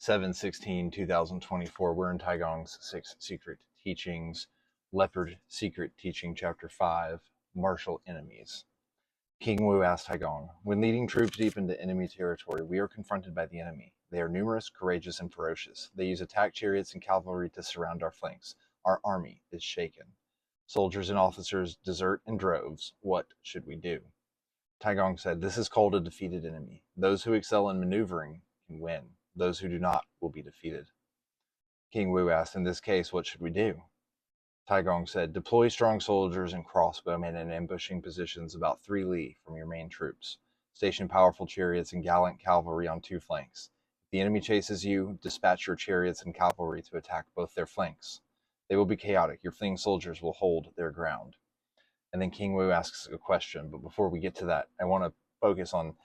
7/16/2024. We're in Taigong's 6 Secret Teachings, Leopard Secret Teaching, Chapter 5, Martial Enemies. King Wu asked Taigong, when leading troops deep into enemy territory, we are confronted by the enemy. They are numerous, courageous, and ferocious. They use attack chariots and cavalry to surround our flanks. Our army is shaken. Soldiers and officers desert in droves. What should we do? Taigong said, this is called a defeated enemy. Those who excel in maneuvering can win. Those who do not will be defeated. King Wu asked, in this case, what should we do? Taigong said, deploy strong soldiers and crossbowmen in ambushing positions about 3 li from your main troops. Station powerful chariots and gallant cavalry on 2 flanks. If the enemy chases you, dispatch your chariots and cavalry to attack both their flanks. They will be chaotic. Your fleeing soldiers will hold their ground. And then King Wu asks a question, but before we get to that, I want to focus on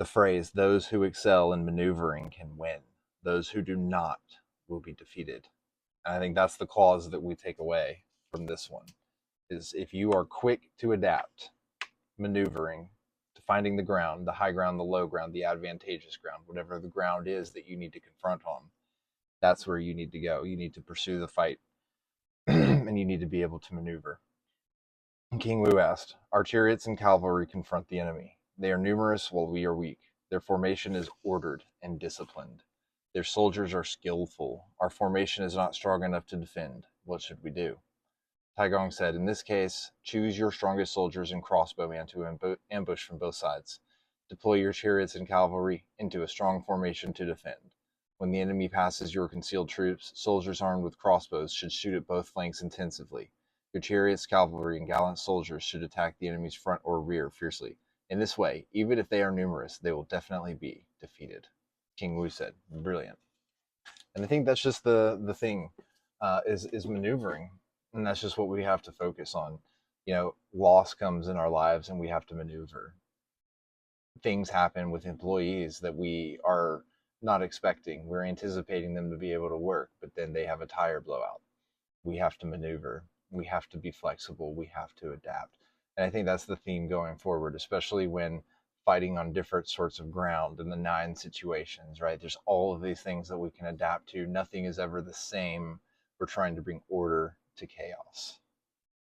the phrase, those who excel in maneuvering can win. Those who do not will be defeated. And I think that's the clause that we take away from this one, is if you are quick to adapt maneuvering to finding the ground, the high ground, the low ground, the advantageous ground, whatever the ground is that you need to confront on, that's where you need to go. You need to pursue the fight and you need to be able to maneuver. King Wu asked, our chariots and cavalry confront the enemy. They are numerous while we are weak. Their formation is ordered and disciplined. Their soldiers are skillful. Our formation is not strong enough to defend. What should we do? Taigong said, in this case, choose your strongest soldiers and crossbowmen to ambush from both sides. Deploy your chariots and cavalry into a strong formation to defend. When the enemy passes your concealed troops, soldiers armed with crossbows should shoot at both flanks intensively. Your chariots, cavalry, and gallant soldiers should attack the enemy's front or rear fiercely. In this way, even if they are numerous, they will definitely be defeated. King Wu said, brilliant. And I think that's just the thing, is maneuvering. And that's just what we have to focus on. You know, loss comes in our lives and we have to maneuver. Things happen with employees that we are not expecting. We're anticipating them to be able to work, but then they have a tire blowout. We have to maneuver. We have to be flexible. We have to adapt. And I think that's the theme going forward, especially when fighting on different sorts of ground in the 9 situations, right? There's all of these things that we can adapt to. Nothing is ever the same. We're trying to bring order to chaos.